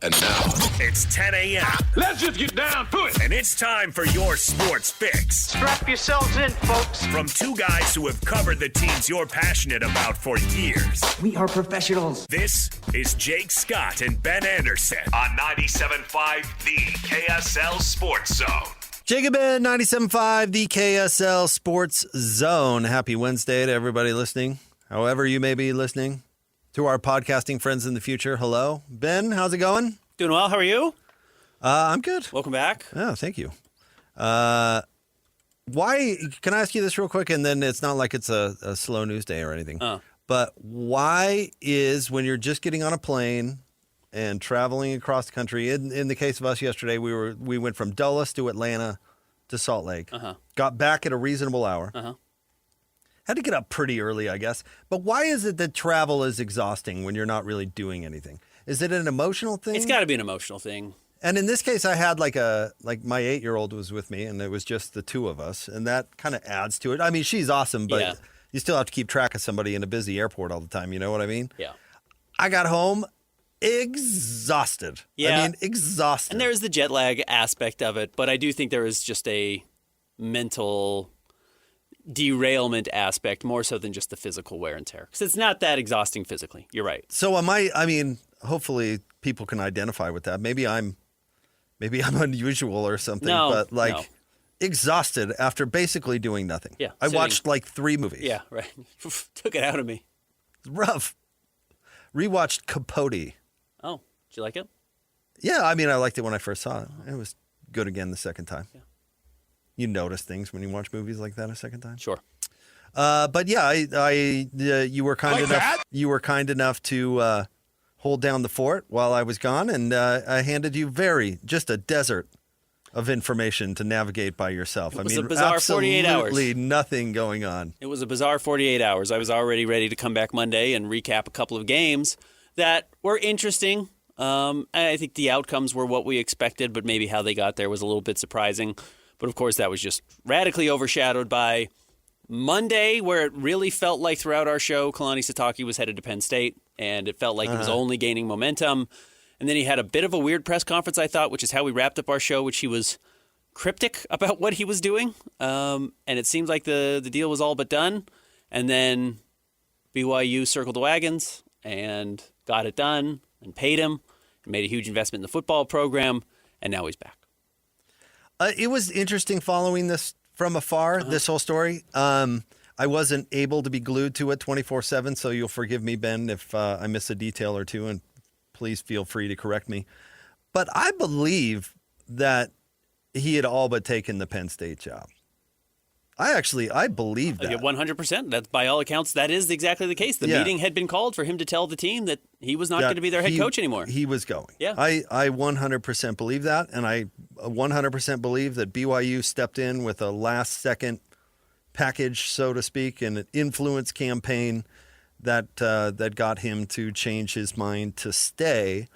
And now, it's 10 a.m. Let's just get down to it. And it's time for your sports fix. Strap yourselves in, folks. From two guys who have covered the teams you're passionate about for years. We are professionals. This is Jake Scott and Ben Anderson on 97.5 The KSL Sports Zone. Jake and Ben, 97.5 The KSL Sports Zone. Happy Wednesday to everybody listening, however you may be listening. To our podcasting friends in the future, hello. Ben, how's it going? Doing well. How are you? I'm good. Welcome back. Oh, thank you. Why, can I ask you this real quick? And then it's not like it's a slow news day or anything. But why is, when you're just getting on a plane and traveling across the country, in the case of us yesterday, we went from Dulles to Atlanta to Salt Lake. Got back at a reasonable hour. Had to get up pretty early, I guess. But why is it that travel is exhausting when you're not really doing anything? Is it an emotional thing? It's got to be an emotional thing. And in this case, I had like my 8-year-old was with me, and it was just the two of us, and that kind of adds to it. I mean, she's awesome, but you still have to keep track of somebody in a busy airport all the time. You know what I mean? Yeah. I got home exhausted. Yeah. I mean, exhausted. And there's the jet lag aspect of it, but I do think there is just a mental derailment aspect more so than just the physical wear and tear, because it's not that exhausting physically. You're right. So I mean, hopefully people can identify with that. Maybe I'm unusual or something, but exhausted after basically doing nothing. Yeah. I watched like 3 movies. Yeah, right. Took it out of me. It's rough. Rewatched Capote. Oh, did you like it? Yeah, I mean, I liked it when I first saw it. It was good again the second time. Yeah. You notice things when you watch movies like that a second time. Sure. But yeah, you were kind enough. that? You were kind enough to hold down the fort while I was gone, and I handed you just a desert of information to navigate by yourself. It was a bizarre 48 hours. Absolutely nothing going on. It was a bizarre 48 hours. I was already ready to come back Monday and recap a couple of games that were interesting. I think the outcomes were what we expected, but maybe how they got there was a little bit surprising. But, of course, that was just radically overshadowed by Monday, where it really felt like throughout our show, Kalani Sitake was headed to Penn State, and it felt like he was only gaining momentum. And then he had a bit of a weird press conference, I thought, which is how we wrapped up our show, which he was cryptic about what he was doing. And it seemed like the deal was all but done. And then BYU circled the wagons and got it done and paid him and made a huge investment in the football program, and now he's back. It was interesting following this from afar, this whole story. I wasn't able to be glued to it 24/7, so you'll forgive me, Ben, if I miss a detail or two, and please feel free to correct me. But I believe that he had all but taken the Penn State job. I believe that. 100%. That, by all accounts, that is exactly the case. The meeting had been called for him to tell the team that he was not going to be their head coach anymore. He was going. Yeah. I 100% believe that, and I 100% believe that BYU stepped in with a last-second package, so to speak, and an influence campaign that got him to change his mind to stay.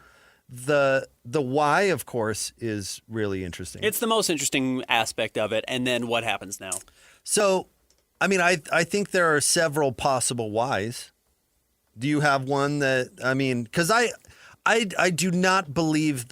The why, of course, is really interesting. It's the most interesting aspect of it, and then what happens now? So, I mean, I think there are several possible whys. Do you have one that, I mean, because I do not believe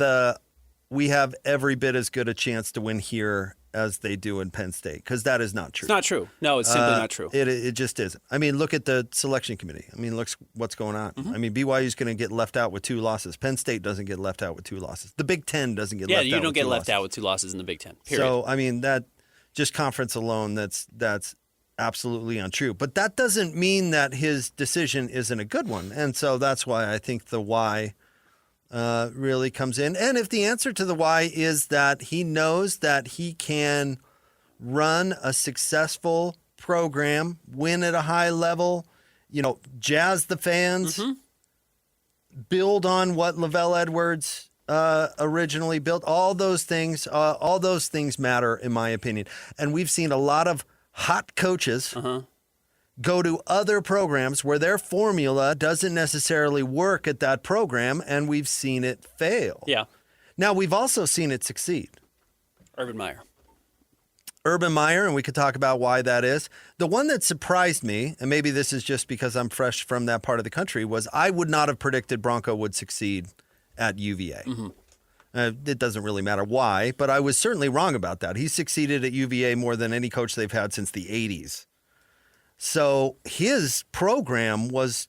we have every bit as good a chance to win here as they do in Penn State, because that is not true. It's not true. No, it's simply not true. It just isn't. I mean, look at the selection committee. I mean, look what's going on. I mean, BYU is going to get left out with 2 losses. Penn State doesn't get left out with 2 losses. The Big Ten doesn't get left out with 2 losses. Yeah, you don't get left out with 2 losses in the Big Ten, period. So, I mean, that just conference alone, that's absolutely untrue. But that doesn't mean that his decision isn't a good one. And so that's why I think the why really comes in. And if the answer to the why is that he knows that he can run a successful program, win at a high level, jazz the fans, build on what Lavelle Edwards originally built. All those things matter, in my opinion. And we've seen a lot of hot coaches go to other programs where their formula doesn't necessarily work at that program, and we've seen it fail. Yeah. Now, we've also seen it succeed. Urban Meyer, and we could talk about why that is. The one that surprised me, and maybe this is just because I'm fresh from that part of the country, was I would not have predicted Bronco would succeed at UVA. It doesn't really matter why, but I was certainly wrong about that. He succeeded at UVA more than any coach they've had since the 80s. So his program was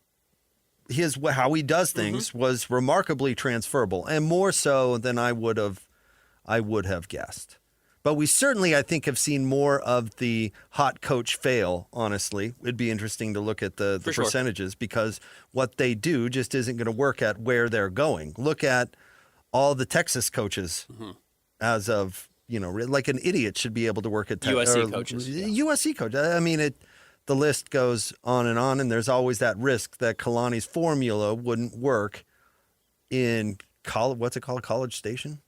how he does things was remarkably transferable, and more so than I would have guessed. But we certainly, I think, have seen more of the hot coach fail, honestly. It'd be interesting to look at the percentages because what they do just isn't going to work at where they're going. Look at all the Texas coaches as of, like an idiot should be able to work at USC coaches. USC coach. I mean, the list goes on, and there's always that risk that Kalani's formula wouldn't work in college. What's it called? College Station?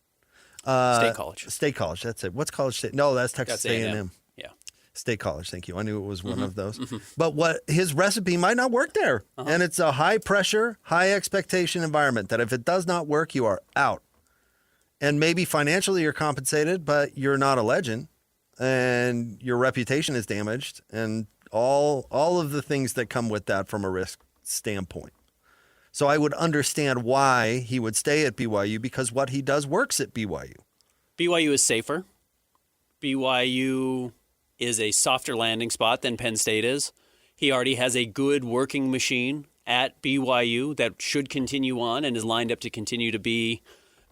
State College. State College. That's it. What's College State? No, that's Texas A&M. A&M. Yeah. State College. Thank you. I knew it was one of those. But what his recipe might not work there. And it's a high pressure, high expectation environment that if it does not work, you are out. And maybe financially you're compensated, but you're not a legend and your reputation is damaged and all of the things that come with that from a risk standpoint. So I would understand why he would stay at BYU because what he does works at BYU. BYU is safer. BYU is a softer landing spot than Penn State is. He already has a good working machine at BYU that should continue on and is lined up to continue to be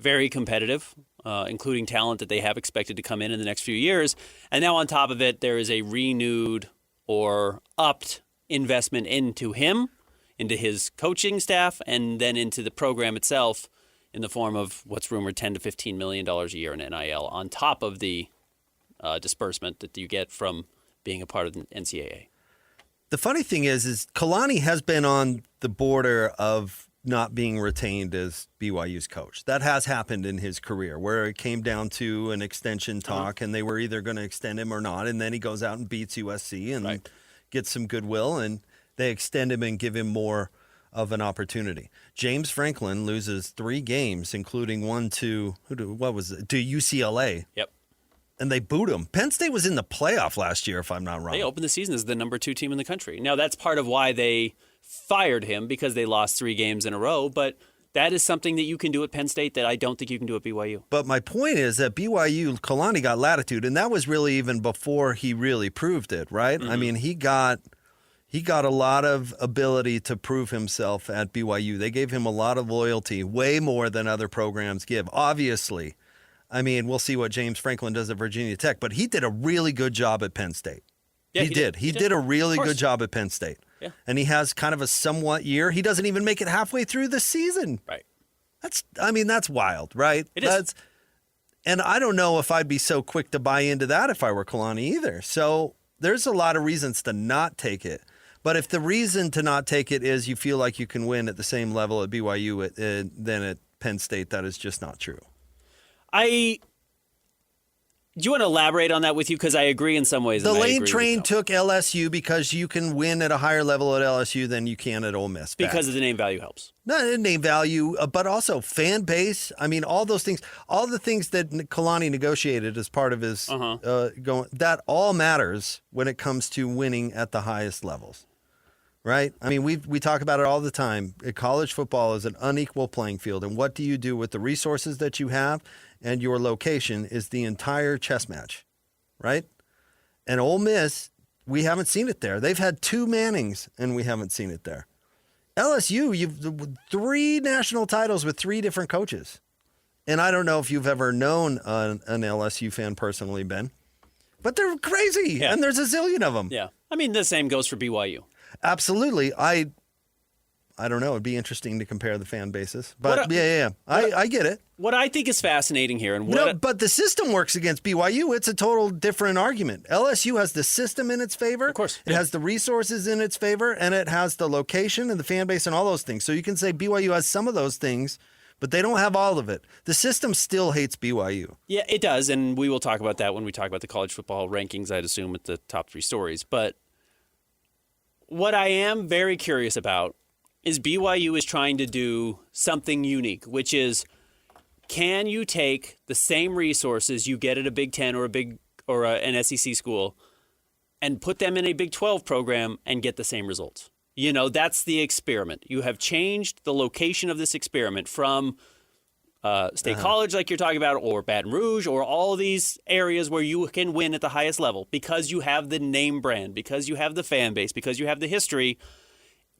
very competitive, including talent that they have expected to come in the next few years. And now on top of it, there is a renewed or upped investment into him, into his coaching staff, and then into the program itself in the form of what's rumored $10 to $15 million a year in NIL on top of the disbursement that you get from being a part of the NCAA. The funny thing is Kalani has been on the border of not being retained as BYU's coach. That has happened in his career where it came down to an extension talk and they were either going to extend him or not. And then he goes out and beats USC and gets some goodwill and they extend him and give him more of an opportunity. James Franklin loses 3 games, including one to UCLA. Yep. And they boot him. Penn State was in the playoff last year, if I'm not wrong. They opened the season as the number 2 team in the country. Now, that's part of why they fired him, because they lost 3 games in a row. But that is something that you can do at Penn State that I don't think you can do at BYU. But my point is that BYU, Kalani got latitude, and that was really even before he really proved it, right? I mean, he got a lot of ability to prove himself at BYU. They gave him a lot of loyalty, way more than other programs give, obviously. I mean, we'll see what James Franklin does at Virginia Tech, but he did a really good job at Penn State. Yeah, he did. He did a really good job at Penn State. Yeah. And he has kind of a somewhat year. He doesn't even make it halfway through the season. Right. That's wild, right? It is. And I don't know if I'd be so quick to buy into that if I were Kalani either. So there's a lot of reasons to not take it. But if the reason to not take it is you feel like you can win at the same level at BYU than at Penn State, that is just not true. Do you want to elaborate on that with you? Because I agree in some ways. The lane train took LSU because you can win at a higher level at LSU than you can at Ole Miss. Because of the name value helps. No, name value, but also fan base. I mean, all those things, all the things that Kalani negotiated as part of his that all matters when it comes to winning at the highest levels. Right? I mean, we talk about it all the time. College football is an unequal playing field. And what do you do with the resources that you have? And your location is the entire chess match. Right? And Ole Miss, we haven't seen it there. They've had 2 Mannings, and we haven't seen it there. LSU, you've 3 national titles with 3 different coaches. And I don't know if you've ever known an LSU fan personally, Ben. But they're crazy. Yeah. And there's a zillion of them. Yeah. I mean, the same goes for BYU. Absolutely. I don't know. It'd be interesting to compare the fan bases. But I get it. What I think is fascinating here, but the system works against BYU. It's a total different argument. LSU has the system in its favor. Of course. It has the resources in its favor, and it has the location and the fan base and all those things. So you can say BYU has some of those things, but they don't have all of it. The system still hates BYU. Yeah, it does, and we will talk about that when we talk about the college football rankings, I'd assume, at the top 3 stories. But what I am very curious about is BYU is trying to do something unique, which is, can you take the same resources you get at a Big Ten or an SEC school and put them in a Big 12 program and get the same results? You know, that's the experiment. You have changed the location of this experiment from State College, like you're talking about, or Baton Rouge, or all of these areas where you can win at the highest level because you have the name brand, because you have the fan base, because you have the history.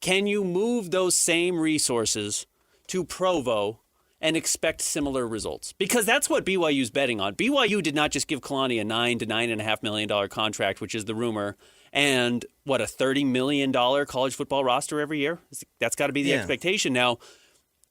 Can you move those same resources to Provo and expect similar results? Because that's what BYU's betting on. BYU did not just give Kalani a $9 to $9.5 million contract, which is the rumor, and a $30 million college football roster every year? That's got to be the expectation now.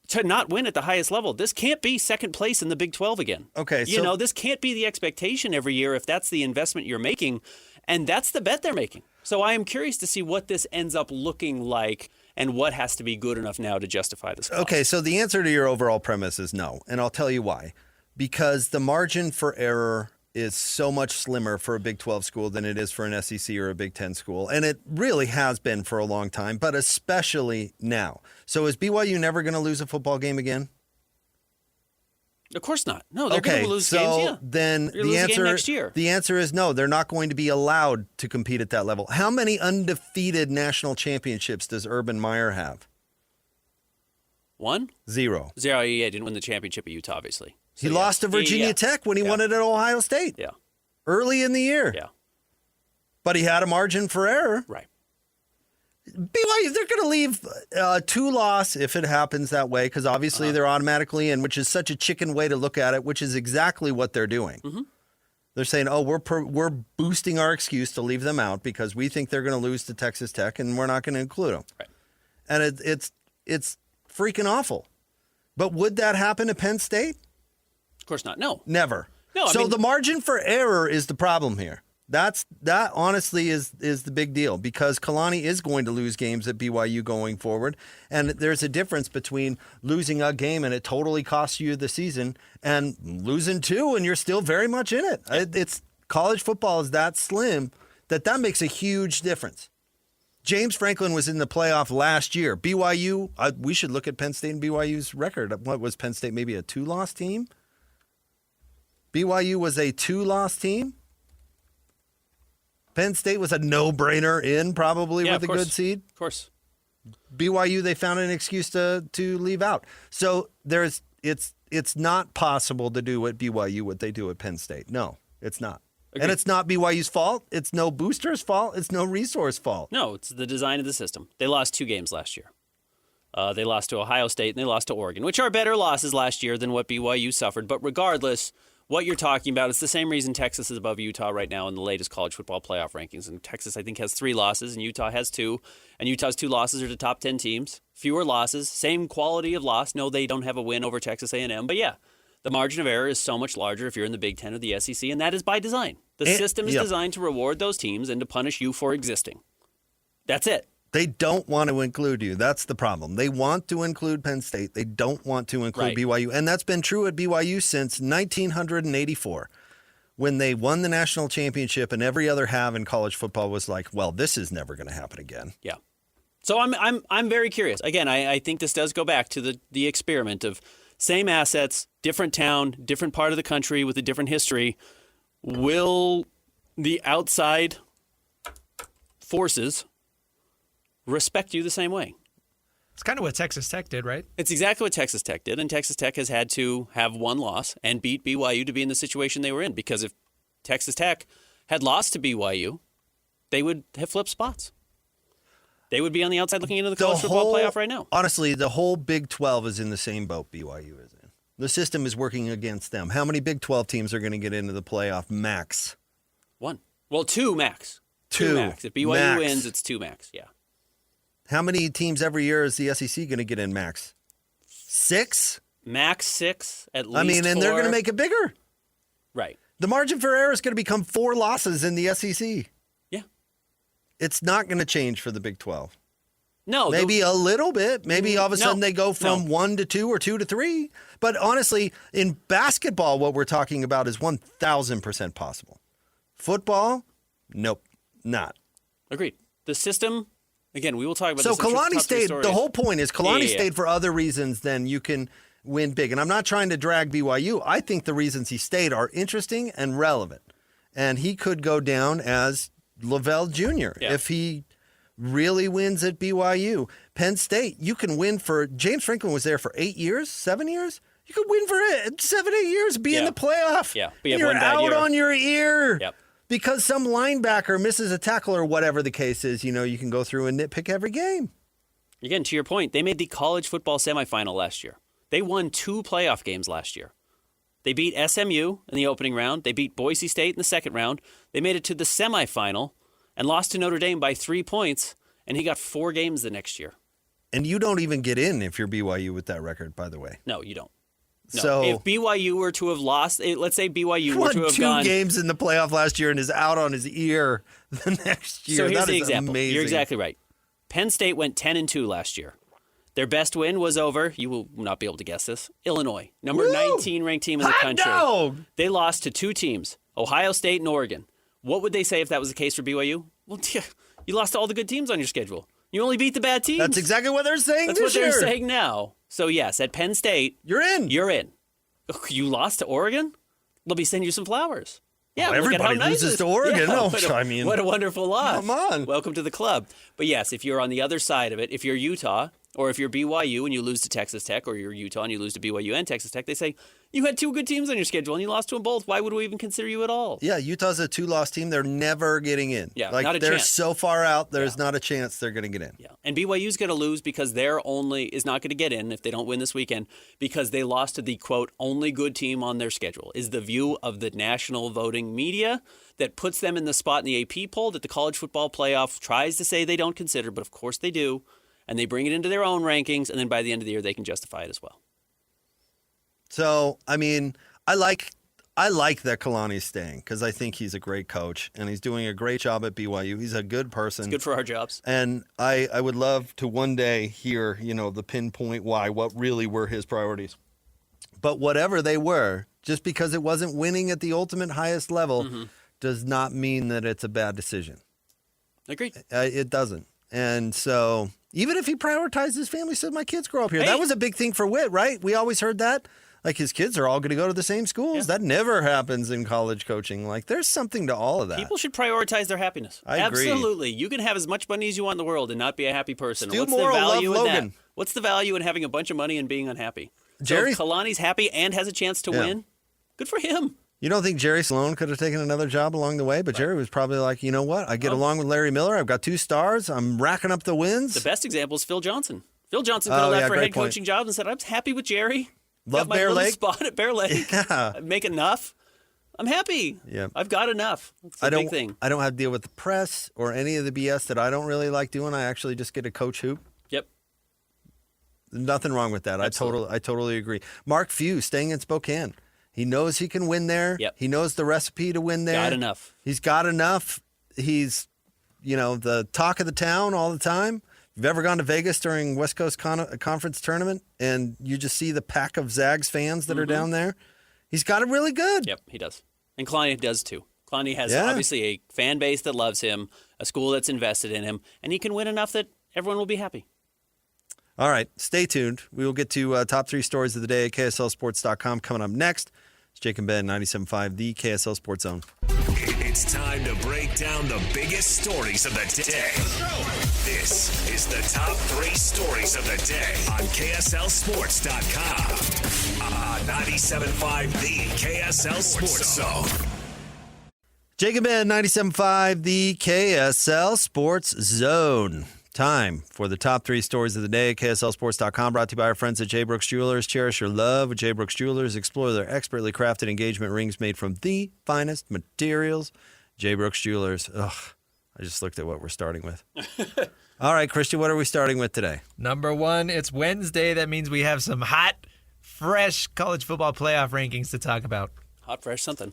To not win at the highest level, this can't be second place in the Big 12 again. Okay, this can't be the expectation every year if that's the investment you're making, and that's the bet they're making. So I am curious to see what this ends up looking like and what has to be good enough now to justify this cost. Okay, so the answer to your overall premise is no, and I'll tell you why. Because the margin for error is so much slimmer for a Big 12 school than it is for an SEC or a Big 10 school. And it really has been for a long time, but especially now. So is BYU never going to lose a football game again? Of course not. No, they're going to lose games, yeah. Then the answer is no, they're not going to be allowed to compete at that level. How many undefeated national championships does Urban Meyer have? 1? 0. 0, yeah, didn't win the championship at Utah, obviously. So, he lost to Virginia Tech when he won it at Ohio State. Yeah. Early in the year. Yeah. But he had a margin for error. Right. BYU, they're going to leave 2-loss if it happens that way, because obviously they're automatically in, which is such a chicken way to look at it, which is exactly what they're doing. Mm-hmm. They're saying, we're boosting our excuse to leave them out because we think they're going to lose to Texas Tech, and we're not going to include them. Right. And it's freaking awful. But would that happen at Penn State? Of course not. No. Never. No. So the margin for error is the problem here. That honestly is the big deal, because Kalani is going to lose games at BYU going forward. And there's a difference between losing a game and it totally costs you the season and losing 2 and you're still very much in it. It's college football is that slim that makes a huge difference. James Franklin was in the playoff last year. BYU, we should look at Penn State and BYU's record. What was Penn State, maybe a 2-loss team? BYU was a 2-loss team. Penn State was a no-brainer in, probably, with a good seed. Of course. BYU, they found an excuse to leave out. So it's not possible to do at BYU what they do at Penn State. No, it's not. Agreed. And it's not BYU's fault. It's no booster's fault. It's no resource fault. No, it's the design of the system. They lost 2 games last year. They lost to Ohio State and they lost to Oregon, which are better losses last year than what BYU suffered. But regardless, what you're talking about, it's the same reason Texas is above Utah right now in the latest college football playoff rankings. And Texas, I think, has 3 losses, and Utah has 2. And Utah's 2 losses are to top 10 teams. Fewer losses, same quality of loss. No, they don't have a win over Texas A&M. But yeah, the margin of error is so much larger if you're in the Big Ten or the SEC, and that is by design. The system is designed to reward those teams and to punish you for existing. That's it. They don't want to include you. That's the problem. They want to include Penn State. They don't want to include BYU. And that's been true at BYU since 1984, when they won the national championship and every other half in college football was like, well, this is never going to happen again. Yeah. So I'm very curious. Again, I think this does go back to the experiment of same assets, different town, different part of the country with a different history. Will the outside forces respect you the same way? It's kind of what Texas Tech did, right? It's exactly what Texas Tech did, and Texas Tech has had to have 1 loss and beat BYU to be in the situation they were in, because if Texas Tech had lost to BYU, they would have flipped spots. They would be on the outside looking into the college football playoff right now. Honestly, the whole Big 12 is in the same boat BYU is in. The system is working against them. How many Big 12 teams are going to get into the playoff max? 1. Well, 2 max. 2 max. If BYU wins, it's 2 max, yeah. How many teams every year is the SEC going to get in max? 6? Max 6, at least. I mean, and 4. they're going to make it bigger. Right. The margin for error is going to become 4 losses in the SEC. Yeah. It's not going to change for the Big 12. No. Maybe a little bit. Maybe all of a sudden they go from 1 to 2 or 2 to 3. But honestly, in basketball, what we're talking about is 1,000% possible. Football, nope, not. Agreed. The system, again, we will talk about so this. So Kalani State, the whole point is Kalani Yeah. State for other reasons than you can win big. And I'm not trying to drag BYU. I think the reasons he stayed are interesting and relevant. And he could go down as Lavelle Jr. if he really wins at BYU. Penn State, you can win for, James Franklin was there for 8 years, 7 years. You could win for 7, 8 years, be in the playoff. Yeah, but you have you're one bad out year. on your ear. Yep. Because some linebacker misses a tackle or whatever the case is, you can go through and nitpick every game. Again, to your point, they made the college football semifinal last year. They won 2 playoff games last year. They beat SMU in the opening round. They beat Boise State in the second round. They made it to the semifinal and lost to Notre Dame by 3 points, and he got 4 games the next year. And you don't even get in if you're BYU with that record, by the way. No, you don't. No. So if BYU were to have lost, let's say BYU were won to have 2 gone games in the playoff last year and is out on his ear the next year. So here's that the is example. amazing. You're exactly right. Penn State went 10-2 last year. Their best win was over, you will not be able to guess this, Illinois, number 19 ranked team in the country. Dog. They lost to 2 teams, Ohio State and Oregon. What would they say if that was the case for BYU? Well, you lost to all the good teams on your schedule. You only beat the bad teams. That's exactly what they're saying That's this what they're year. saying now. So yes, at Penn State, You're in. you're in. You lost to Oregon? Let me send you some flowers. Yeah, Well, look at how everybody nice loses it is. to Oregon. Yeah, No, what a, I mean, what a wonderful loss. come on. Welcome to the club. But yes, if you're on the other side of it, if you're Utah or if you're BYU and you lose to Texas Tech, or you're Utah and you lose to BYU and Texas Tech, they say, you had 2 good teams on your schedule and you lost to them both. Why would we even consider you at all? Yeah, Utah's a 2-loss team. They're never getting in. Yeah, like not a they're chance. so far out. There's not a chance they're going to get in. Yeah, and BYU's going to lose because they're only is not going to get in if they don't win this weekend because they lost to the quote only good team on their schedule. Is the view of the national voting media that puts them in the spot in the AP poll that the college football playoff tries to say they don't consider, but of course they do, and they bring it into their own rankings, and then by the end of the year they can justify it as well. So, I mean, I like that Kalani's staying because I think he's a great coach and he's doing a great job at BYU. He's a good person. It's good for our jobs. And I would love to one day hear, the pinpoint why, what really were his priorities. But whatever they were, just because it wasn't winning at the ultimate highest level does not mean that it's a bad decision. Agreed. It doesn't. And so even if he prioritized his family, said my kids grow up here. Hey. That was a big thing for Witt, right? We always heard that. Like his kids are all going to go to the same schools. That never happens in college coaching. Like there's something to all of that. People should prioritize their happiness. I agree. Absolutely. You can have as much money as you want in the world and not be a happy person. Stu What's Moore the will value love in Logan. that? What's the value in having a bunch of money and being unhappy? Jerry- So if Kalani's happy and has a chance to win, good for him. You don't think Jerry Sloan could have taken another job along the way? But Jerry was probably like, you know what? I get along with Larry Miller. I've got 2 stars. I'm racking up the wins. The best example is Phil Johnson. Phil Johnson could have left for great head point. coaching jobs and said, I'm happy with Jerry. Love got my Bear little Lake. spot at Bear Lake. Yeah. I make enough. I'm happy. Yeah. I've got enough. It's a big thing. I don't have to deal with the press or any of the BS that I don't really like doing. I actually just get to coach hoop. Yep. Nothing wrong with that. Absolutely. I totally agree. Mark Few staying in Spokane. He knows he can win there. Yep. He knows the recipe to win there. Got enough. He's got enough. He's, the talk of the town all the time. If you've ever gone to Vegas during West Coast Conference tournament and you just see the pack of Zags fans that are down there, he's got it really good. Yep, he does. And Kalani does too. Kalani has Yeah. obviously a fan base that loves him, a school that's invested in him, and he can win enough that everyone will be happy. All right, stay tuned. We will get to top 3 stories of the day at KSLSports.com coming up next. It's Jake and Ben, 97.5, the KSL Sports Zone. It's time to break down the biggest stories of the day. This is the top 3 stories of the day on KSLSports.com. On 97.5, the KSL Sports Zone. Jake and Ben, 97.5, the KSL Sports Zone. Time for the top 3 stories of the day at KSLSports.com, brought to you by our friends at J. Brooks Jewelers. Cherish your love with J. Brooks Jewelers. Explore their expertly crafted engagement rings made from the finest materials. J. Brooks Jewelers. Ugh, I just looked at what we're starting with. All right, Christian, what are we starting with today? Number 1, it's Wednesday. That means we have some hot, fresh college football playoff rankings to talk about. Hot, fresh, something.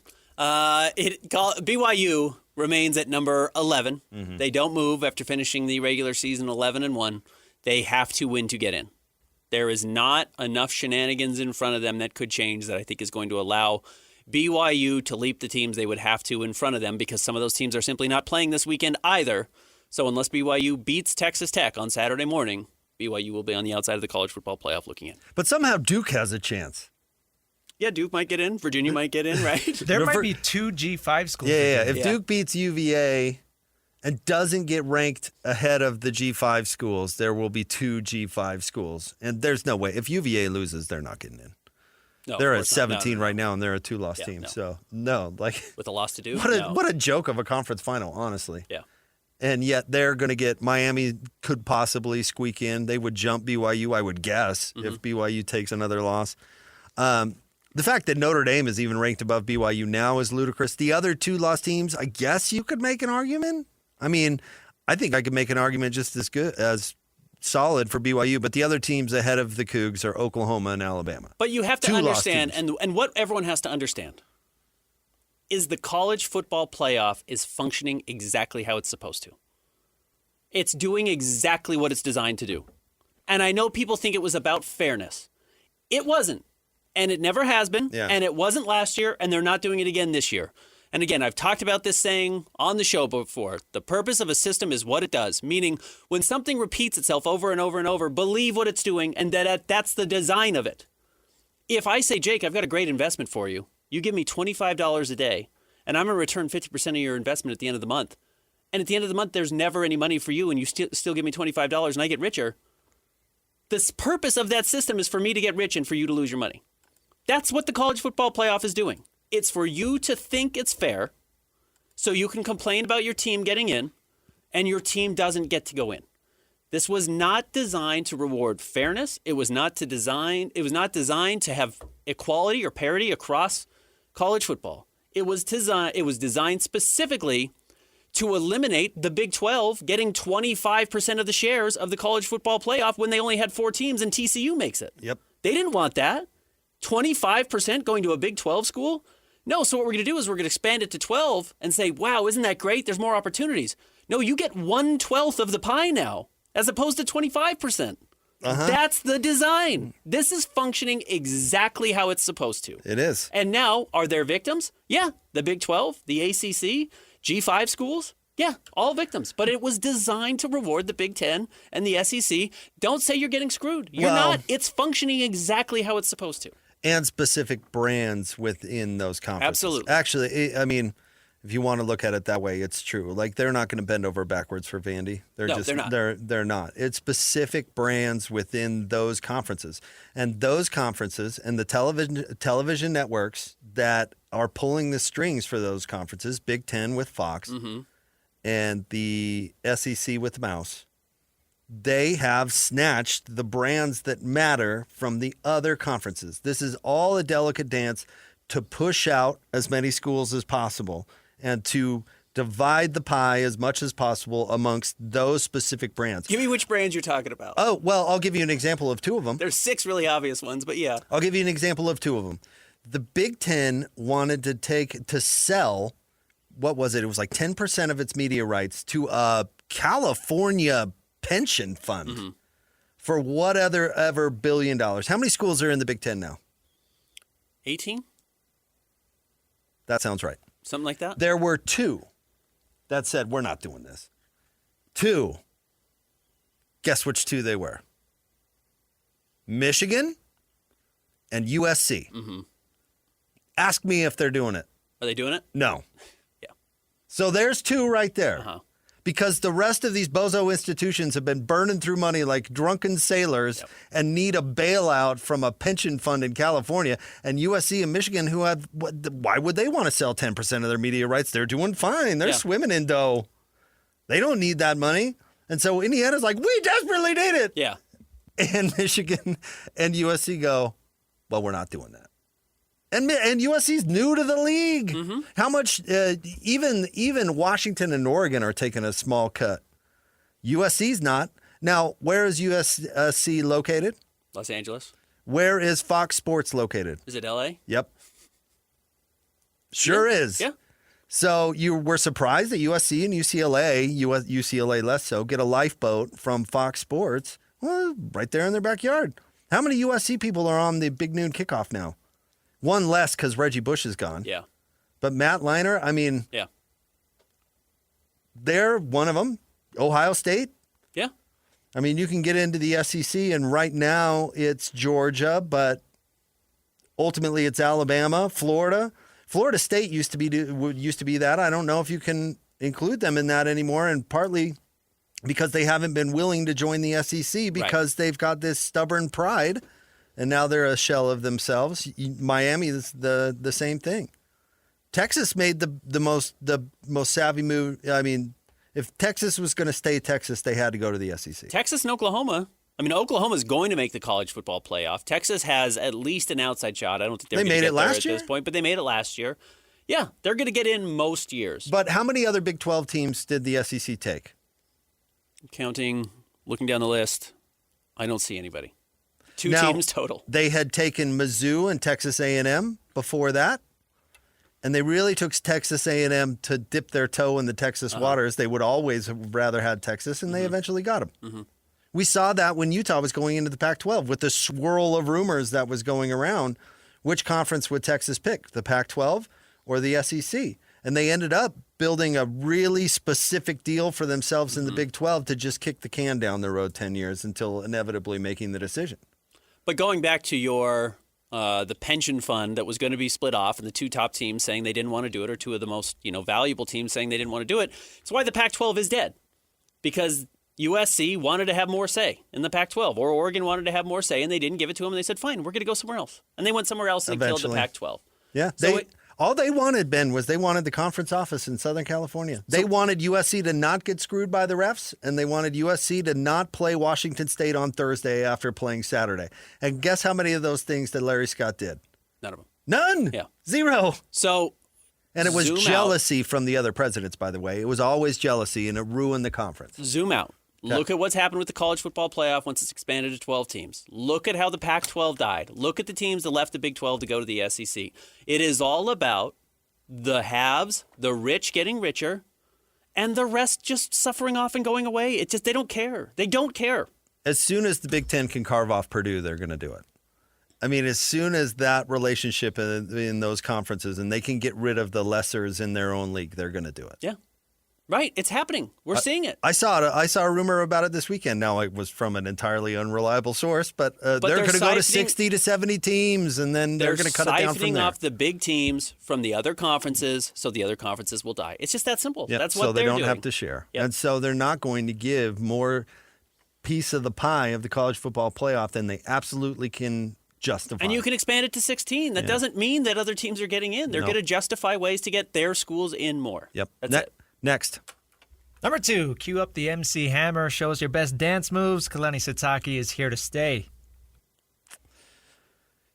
BYU remains at number 11. They don't move after finishing the regular season 11-1. They have to win to get in. There is not enough shenanigans in front of them that could change that I think is going to allow BYU to leap the teams they would have to in front of them because some of those teams are simply not playing this weekend either. So unless BYU beats Texas Tech on Saturday morning, BYU will be on the outside of the college football playoff looking in. But somehow Duke has a chance. Yeah, Duke might get in. Virginia might get in, right? There might be 2 G5 schools. Yeah. that If Yeah. Duke beats UVA and doesn't get ranked ahead of the G5 schools, there will be 2 G5 schools. And there's no way. If UVA loses, they're not getting in. No, they're of at course not. 17 No. right now, and they're a 2-loss team. no. So no, like With a loss to do? what a joke of a conference final, honestly. Yeah. And yet they're going to get Miami could possibly squeak in. They would jump BYU, I would guess, if BYU takes another loss. The fact that Notre Dame is even ranked above BYU now is ludicrous. The other 2-loss teams, I guess you could make an argument. I mean, I think I could make an argument just as good as solid for BYU, but the other teams ahead of the Cougs are Oklahoma and Alabama. But you have to 2-loss understand, teams. and what everyone has to understand is the college football playoff is functioning exactly how it's supposed to. It's doing exactly what it's designed to do. And I know people think it was about fairness. It wasn't. And it never has been. Yeah. And it wasn't last year, and they're not doing it again this year. And again, I've talked about this saying on the show before. The purpose of a system is what it does, meaning when something repeats itself over and over and over, believe what it's doing, and that's the design of it. If I say, Jake, I've got a great investment for you. You give me $25 a day, and I'm going to return 50% of your investment at the end of the month. And at the end of the month, there's never any money for you, and you still give me $25, and I get richer. The purpose of that system is for me to get rich and for you to lose your money. That's what the college football playoff is doing. It's for you to think it's fair so you can complain about your team getting in and your team doesn't get to go in. This was not designed to reward fairness. It was not designed to have equality or parity across college football. It was designed specifically to eliminate the Big 12 getting 25% of the shares of the college football playoff when they only had 4 teams and TCU makes it. Yep. They didn't want that. 25% going to a Big 12 school? No, so what we're going to do is we're going to expand it to 12 and say, wow, isn't that great? There's more opportunities. No, you get 1/12 of the pie now, as opposed to 25%. That's the design. This is functioning exactly how it's supposed to. It is. And now, are there victims? Yeah, the Big 12, the ACC, G5 schools. Yeah, all victims. But it was designed to reward the Big 10 and the SEC. Don't say you're getting screwed. You're not. It's functioning exactly how it's supposed to. And specific brands within those conferences. Absolutely. Actually, I mean, if you want to look at it that way, it's true. Like, they're not going to bend over backwards for Vandy. They're not. They're not. It's specific brands within those conferences. And those conferences and the television networks that are pulling the strings for those conferences, Big Ten with Fox and the SEC with the Mouse, they have snatched the brands that matter from the other conferences. This is all a delicate dance to push out as many schools as possible and to divide the pie as much as possible amongst those specific brands. Give me which brands you're talking about. Oh, well, I'll give you an example of 2 of them. There's 6 really obvious ones, but yeah. I'll give you an example of 2 of them. The Big Ten wanted to sell, what was it? It was like 10% of its media rights to a California pension fund for whatever $1 billion. How many schools are in the Big Ten now? 18? That sounds right. Something like that? There were 2 that said, we're not doing this. 2. Guess which 2 they were? Michigan and USC. Ask me if they're doing it. Are they doing it? No. Yeah. So there's 2 right there. Uh-huh. Because the rest of these bozo institutions have been burning through money like drunken sailors and need a bailout from a pension fund in California. And USC and Michigan, why would they want to sell 10% of their media rights? They're doing fine. They're swimming in dough. They don't need that money. And so Indiana's like, we desperately need it. Yeah. And Michigan and USC go, well, we're not doing that. And USC's new to the league. How much? Even Washington and Oregon are taking a small cut. USC's not. Now, where is USC located? Los Angeles. Where is Fox Sports located? Is it LA? Yep. Sure is. Yeah. So you were surprised that USC and UCLA less so, get a lifeboat from Fox Sports. Well, right there in their backyard. How many USC people are on the Big Noon Kickoff now? 1 less because Reggie Bush is gone. Yeah. But Matt Leinart, I mean, Yeah. they're one of them. Ohio State. Yeah. I mean, you can get into the SEC, and right now it's Georgia, but ultimately it's Alabama, Florida. Florida State used to be that. I don't know if you can include them in that anymore, and partly because they haven't been willing to join the SEC because they've got this stubborn pride and now they're a shell of themselves. Miami is the same thing. Texas made the most savvy move. I mean, if Texas was going to stay Texas, they had to go to the SEC. Texas and Oklahoma. I mean, Oklahoma is going to make the college football playoff. Texas has at least an outside shot. I don't think they're going to get there at this point, but they made it last year. Yeah, they're going to get in most years. But how many other Big 12 teams did the SEC take? Counting, looking down the list, I don't see anybody. Two teams total. They had taken Mizzou and Texas A&M before that, and they really took Texas A&M to dip their toe in the Texas waters. They would always have rather had Texas, and they eventually got them. Mm-hmm. We saw that when Utah was going into the Pac-12 with the swirl of rumors that was going around. Which conference would Texas pick, the Pac-12 or the SEC? And they ended up building a really specific deal for themselves in the Big 12 to just kick the can down the road 10 years until inevitably making the decision. But going back to your the pension fund that was going to be split off and the two top teams saying they didn't want to do it, or two of the most valuable teams saying they didn't want to do it, it's why the Pac-12 is dead. Because USC wanted to have more say in the Pac-12, or Oregon wanted to have more say, and they didn't give it to them. And they said, fine, we're going to go somewhere else. And they went somewhere else and killed the Pac-12. Yeah. All they wanted, Ben, was they wanted the conference office in Southern California. They wanted USC to not get screwed by the refs, and they wanted USC to not play Washington State on Thursday after playing Saturday. And guess how many of those things that Larry Scott did? None of them. None. Yeah. Zero. And it was jealousy out. from the other presidents, by the way. It was always jealousy, and it ruined the conference. Zoom out. Look at what's happened with the college football playoff once it's expanded to 12 teams. Look at how the Pac-12 died. Look at the teams that left the Big 12 to go to the SEC. It is all about the haves, the rich getting richer, and the rest just suffering off and going away. It's just they don't care. They don't care. As soon as the Big Ten can carve off Purdue, they're going to do it. I mean, as soon as that relationship in those conferences and they can get rid of the lessers in their own league, they're going to do it. Yeah. Right. It's happening. We're seeing it. I saw a rumor about it this weekend. Now, it was from an entirely unreliable source, but they're going to go to 60 to 70 teams, and then they're going to cut it down from there. They're siphoning off the big teams from the other conferences, so the other conferences will die. It's just that simple. Yep. That's what they're doing. So they don't have to share. Yep. And so they're not going to give more piece of the pie of the college football playoff than they absolutely can justify. And you can expand it to 16. That doesn't mean that other teams are getting in. They're going to justify ways to get their schools in more. Yep. That's it. Next. Number 2, cue up the MC Hammer. Show us your best dance moves. Kalani Sitake is here to stay.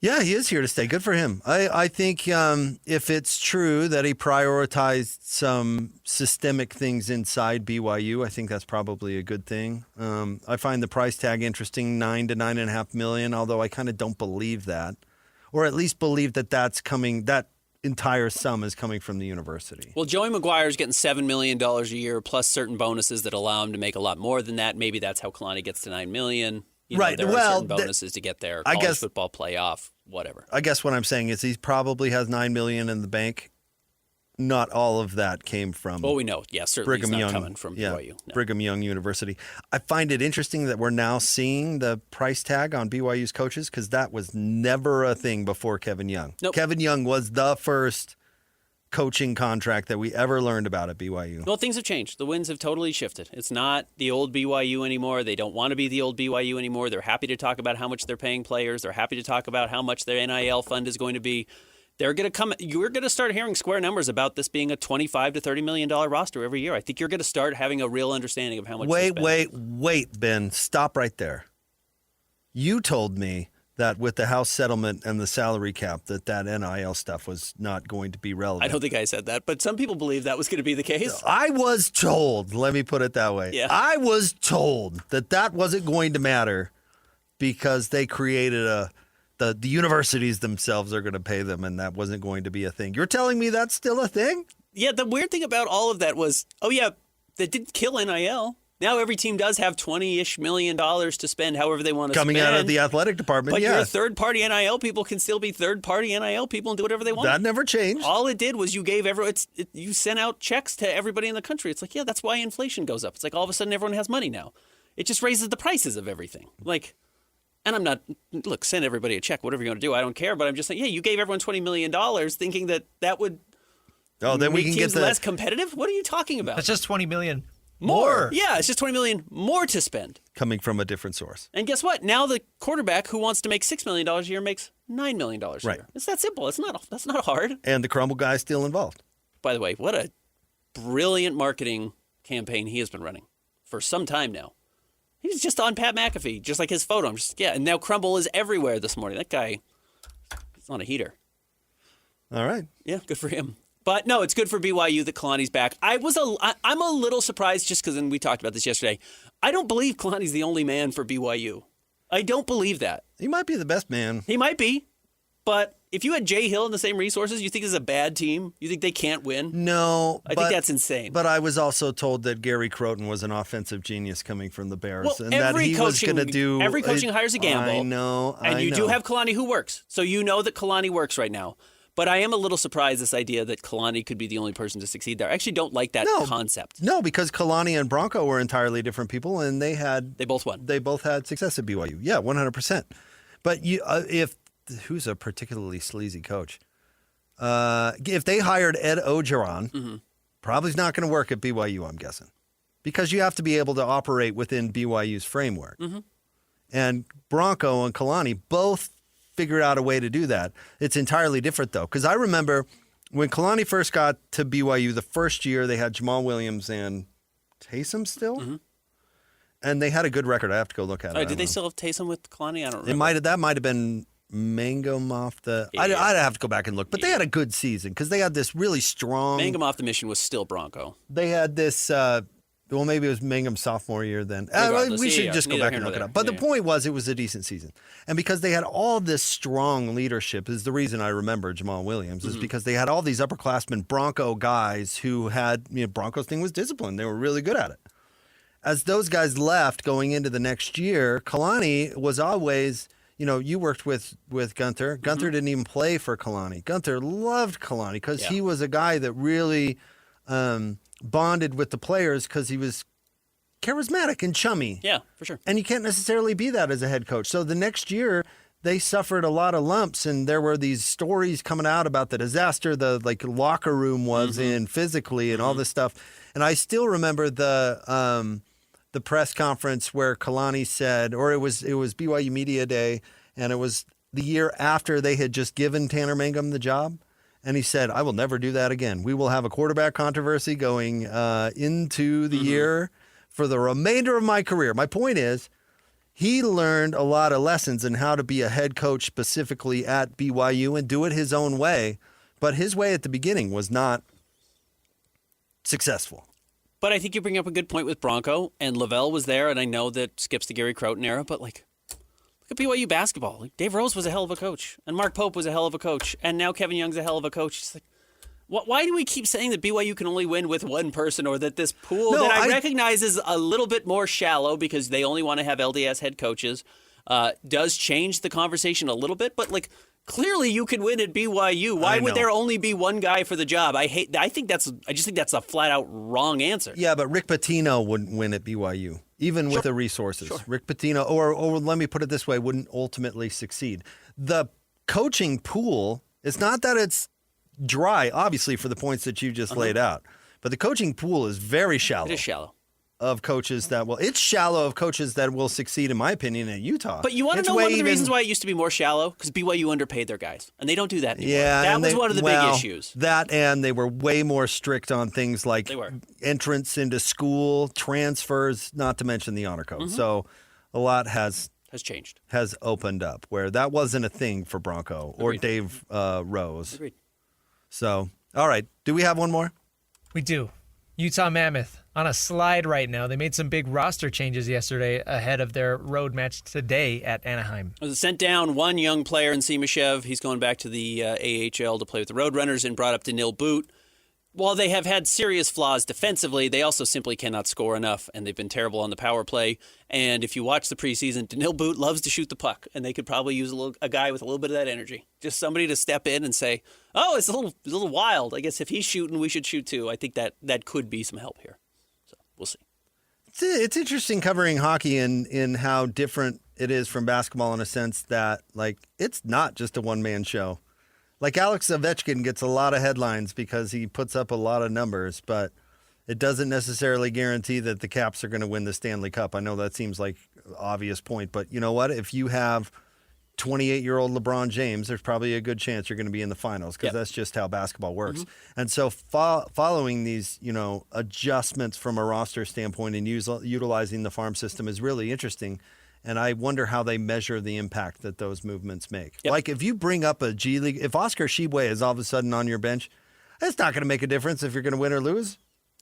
Yeah, he is here to stay. Good for him. I think if it's true that he prioritized some systemic things inside BYU, I think that's probably a good thing. I find the price tag interesting, $9 to $9.5 million, although I kind of don't believe that, or at least believe that that's coming. That entire sum is coming from the university. Well, Joey McGuire's getting $7 million a year plus certain bonuses that allow him to make a lot more than that. Maybe that's how Kalani gets to $9 million. Right. There are certain bonuses to get there. College football playoff, whatever. I guess what I'm saying is he probably has $9 million in the bank. Not all of that came from. Well, we know, certainly Brigham it's not Young, coming from BYU. No. Brigham Young University. I find it interesting that we're now seeing the price tag on BYU's coaches because that was never a thing before Kevin Young. Nope. Kevin Young was the first coaching contract that we ever learned about at BYU. Well, things have changed. The winds have totally shifted. It's not the old BYU anymore. They don't want to be the old BYU anymore. They're happy to talk about how much they're paying players. They're happy to talk about how much their NIL fund is going to be. They're going to come. You're going to start hearing square numbers about this being a $25 to $30 million roster every year. I think you're going to start having a real understanding of how much. Wait, Ben, stop right there. You told me that with the House settlement and the salary cap, that NIL stuff was not going to be relevant. I don't think I said that, but some people believe that was going to be the case. I was told. Let me put it that way. Yeah. I was told that wasn't going to matter because they created the universities themselves are going to pay them, and that wasn't going to be a thing. You're telling me that's still a thing? Yeah, the weird thing about all of that was, they didn't kill NIL. Now every team does have $20-ish million to spend however they want to coming spend. Out of the athletic department, but your third-party NIL people can still be third-party NIL people and do whatever they want. That never changed. All it did was you gave you sent out checks to everybody in the country. It's like, that's why inflation goes up. It's like all of a sudden everyone has money now. It just raises the prices of everything. And I'm not, send everybody a check, whatever you're going to do. I don't care. But I'm just saying, you gave everyone $20 million thinking that would then we can teams get less competitive? What are you talking about? That's just $20 million. More. Yeah, it's just $20 million more to spend. Coming from a different source. And guess what? Now the quarterback who wants to make $6 million a year makes $9 million a Right. year. It's that simple. That's not hard. And the Crumble guy's still involved. By the way, what a brilliant marketing campaign he has been running for some time now. He's just on Pat McAfee, just like his photo. And now Crumble is everywhere this morning. That guy, he's on a heater. All right. Yeah, good for him. But no, it's good for BYU that Kalani's back. I'm a little surprised just because, and we talked about this yesterday, I don't believe Kalani's the only man for BYU. I don't believe that. He might be the best man. He might be, but if you had Jay Hill and the same resources, you think this is a bad team? You think they can't win? No. I think that's insane. But I was also told that Gary Croton was an offensive genius coming from the Bears. Well, and that he was going to do. Every coaching hires a gamble. I know. And you do have Kalani who works. So you know that Kalani works right now. But I am a little surprised this idea that Kalani could be the only person to succeed there. I actually don't like that concept. No, because Kalani and Bronco were entirely different people, and they both won. They both had success at BYU. Yeah, 100%. But who's a particularly sleazy coach? If they hired Ed Ogeron, probably not going to work at BYU, I'm guessing, because you have to be able to operate within BYU's framework. And Bronco and Kalani both figured out a way to do that. It's entirely different, though, because I remember when Kalani first got to BYU, the first year they had Jamal Williams and Taysom still, and they had a good record. I have to go look at it. Did they still have Taysom with Kalani? I don't remember. That might have been Mangum off the. Yeah. I'd have to go back and look, but they had a good season because they had this really strong. Mangum off the mission was still Bronco. They had this. Well, maybe it was Mangum's sophomore year then. We should just go back and look it up. But the point was, it was a decent season. And because they had all this strong leadership, is the reason I remember Jamal Williams, is because they had all these upperclassmen Bronco guys who had, Bronco's thing was discipline. They were really good at it. As those guys left going into the next year, Kalani was always, you worked with Gunther. Gunther didn't even play for Kalani. Gunther loved Kalani because he was a guy that really bonded with the players because he was charismatic and chummy. Yeah, for sure. And you can't necessarily be that as a head coach. So the next year, they suffered a lot of lumps, and there were these stories coming out about the disaster the locker room was in physically and all this stuff. And I still remember the press conference where Kalani said, or it was BYU Media Day, and it was the year after they had just given Tanner Mangum the job. And he said, I will never do that again. We will have a quarterback controversy going into the year for the remainder of my career. My point is, he learned a lot of lessons in how to be a head coach specifically at BYU and do it his own way. But his way at the beginning was not successful. But I think you bring up a good point with Bronco, and Lavelle was there, and I know that skips the Gary Croton era, but look at BYU basketball. Dave Rose was a hell of a coach, and Mark Pope was a hell of a coach, and now Kevin Young's a hell of a coach. It's why do we keep saying that BYU can only win with one person, or that this pool that I recognize is a little bit more shallow because they only want to have LDS head coaches does change the conversation a little bit, but clearly you can win at BYU. Why would there only be one guy for the job? I just think that's a flat out wrong answer. Yeah, but Rick Pitino wouldn't win at BYU, even with the resources. Sure. Rick Pitino, or let me put it this way, wouldn't ultimately succeed. The coaching pool, it's not that it's dry, obviously, for the points that you just laid out, but the coaching pool is very shallow. It is shallow. Of coaches it's shallow of coaches that will succeed, in my opinion, at Utah. But you want to know one of the reasons why it used to be more shallow? Because BYU underpaid their guys, and they don't do that anymore. Yeah, that was one of the big issues. That, and they were way more strict on things like entrance into school, transfers, not to mention the honor code. So a lot has changed, has opened up, where that wasn't a thing for Bronco or Dave Rose. Agreed. So, all right. Do we have one more? We do. Utah Mammoth on a slide right now. They made some big roster changes yesterday ahead of their road match today at Anaheim. Sent down one young player in Simashev. He's going back to the AHL to play with the Roadrunners, and brought up Daniil But. While they have had serious flaws defensively, they also simply cannot score enough, and they've been terrible on the power play. And if you watch the preseason, Daniil But loves to shoot the puck, and they could probably use a guy with a little bit of that energy. Just somebody to step in and say, oh, it's a little wild. I guess if he's shooting, we should shoot too. I think that could be some help here. So we'll see. It's interesting covering hockey in how different it is from basketball, in a sense that, it's not just a one-man show. Alex Ovechkin gets a lot of headlines because he puts up a lot of numbers, but It doesn't necessarily guarantee that the Caps are going to win the Stanley Cup. I know that seems like an obvious point, but you know what? If you have 28-year-old LeBron James, there's probably a good chance you're going to be in the finals because that's just how basketball works. And so following these, adjustments from a roster standpoint and utilizing the farm system is really interesting. And I wonder how they measure the impact that those movements make. Like if you bring up a G League, if Oscar Tshiebwe is all of a sudden on your bench, it's not going to make a difference if you're going to win or lose.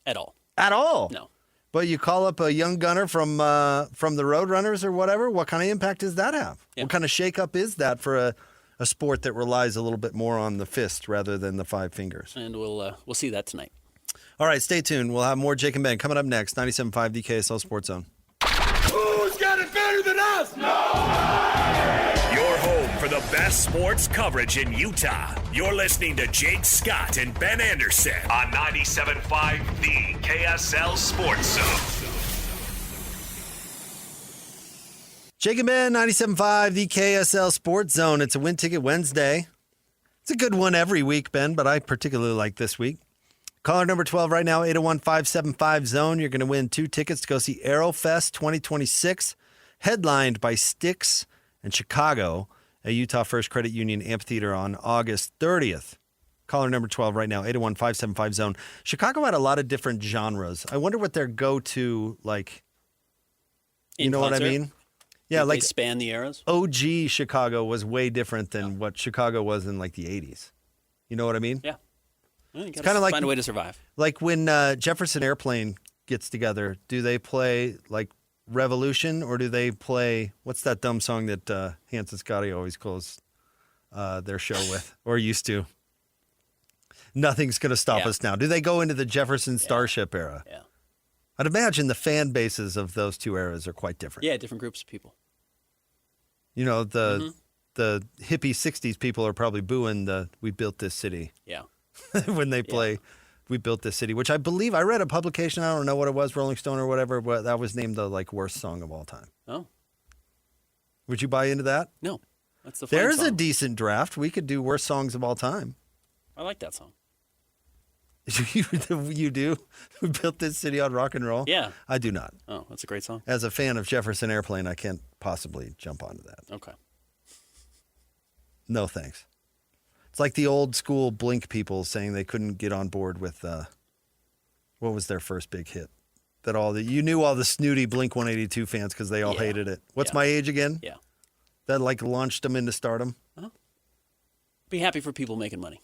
At all. At all? No. But you call up a young gunner from the Roadrunners or whatever, what kind of impact does that have? Yeah. What kind of shakeup is that for a sport that relies a little bit more on the fist rather than the five fingers? And we'll see that tonight. All right, stay tuned. We'll have more Jake and Ben coming up next. 97.5 the KSL Sports Zone. Who's got it better than us? Your home for the best sports coverage in Utah. You're listening to Jake Scott and Ben Anderson on 97.5 the KSL Sports Zone. Jake and Ben, 97.5 the KSL Sports Zone. It's a Win Ticket Wednesday. It's a good one every week, Ben, but I particularly like this week. Caller number 12 right now, 801-575-ZONE. You're going to win 2 tickets to go see Aerofest 2026, headlined by Styx and Chicago at Utah First Credit Union Amphitheater on August 30th. Caller number 12 right now, 801-575-ZONE. Chicago had a lot of different genres. I wonder what their go-to, In know what I concert? mean? Yeah, They span the eras. OG Chicago was way different than what Chicago was in the 80s. You know what I mean? Yeah. It's kinda like- find a way to survive. Like when Jefferson Airplane gets together, do they play Revolution or do they play, what's that dumb song that Hanson Scotty always close their show with, or used to? Nothing's going to stop us now. Do they go into the Jefferson Starship era? Yeah. I'd imagine the fan bases of those two eras are quite different. Yeah, different groups of people. The hippie 60s people are probably booing the "We Built This City" Yeah. when they play "We Built This City," which I believe I read a publication. I don't know what it was, Rolling Stone or whatever, but that was named the worst song of all time. Oh. Would you buy into that? No. That's the fun There's a song. decent draft. We could do worst songs of all time. I like that song. You do? We built this city on rock and roll? Yeah. I do not. Oh, that's a great song. As a fan of Jefferson Airplane, I can't possibly jump onto that. Okay. No thanks. It's like the old school Blink people saying they couldn't get on board with what was their first big hit? You knew all the snooty Blink 182 fans because they all hated it. What's my age again? Yeah. That launched them into stardom. Be happy for people making money.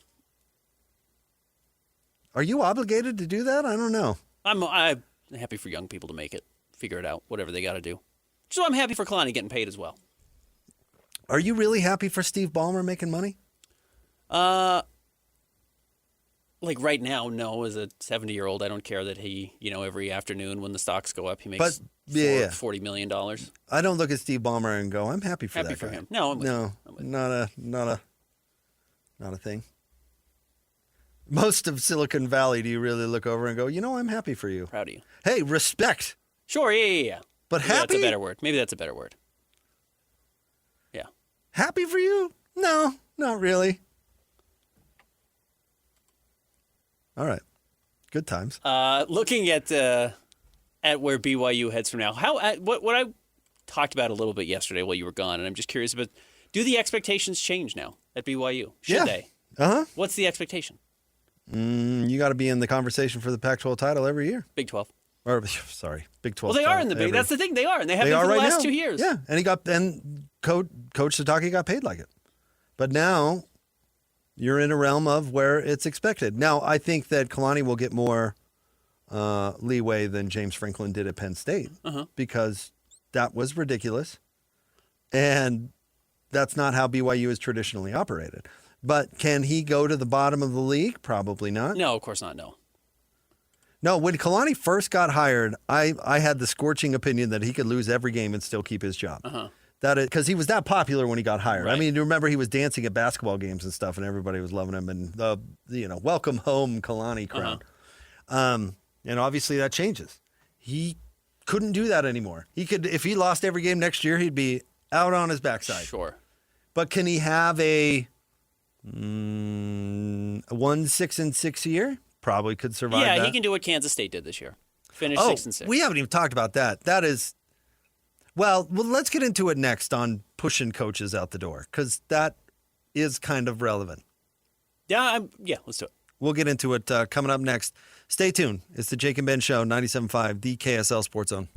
Are you obligated to do that? I don't know. I'm happy for young people to make it, figure it out, whatever they got to do. So I'm happy for Kalani getting paid as well. Are you really happy for Steve Ballmer making money? Right now, no. As a 70-year-old, I don't care that he, every afternoon when the stocks go up, he makes $40 million. I don't look at Steve Ballmer and go, I'm happy for Happy that for guy. him. No, I'm with you. not a thing. Most of Silicon Valley, do you really look over and go, I'm happy for you? Proud of you. Hey, respect. Sure, yeah. But Maybe happy? That's a better word. Maybe that's a better word. Yeah. Happy for you? No, not really. All right. Good times. Looking at where BYU heads from now, what I talked about a little bit yesterday while you were gone, and I'm just curious about, do the expectations change now at BYU? Should they? Uh-huh. What's the expectation? You got to be in the conversation for the Pac-12 title every year. Big 12. Or, sorry, Big 12. Well, they are in the Big. That's the thing. They are, and they have been for the last 2 years. Yeah, and Coach Sitake got paid like it. But now you're in a realm of where it's expected. Now, I think that Kalani will get more leeway than James Franklin did at Penn State because that was ridiculous. And that's not how BYU has traditionally operated. But can he go to the bottom of the league? Probably not. No, of course not. No, when Kalani first got hired, I had the scorching opinion that he could lose every game and still keep his job. Because he was that popular when he got hired. Right. I mean, you remember he was dancing at basketball games and stuff, and everybody was loving him. And the welcome home Kalani crowd. And obviously that changes. He couldn't do that anymore. He could, if he lost every game next year, he'd be out on his backside. Sure. But can he have a 1-6-6 year? probably could survive Yeah, that. he can do what Kansas State did this year. Finish Oh, 6-6. we haven't even talked about that. That is, well, let's get into it next on pushing coaches out the door, because that is kind of relevant. Yeah, let's do it. We'll get into it coming up next. Stay tuned. It's the Jake and Ben Show, 97.5, the KSL Sports Zone.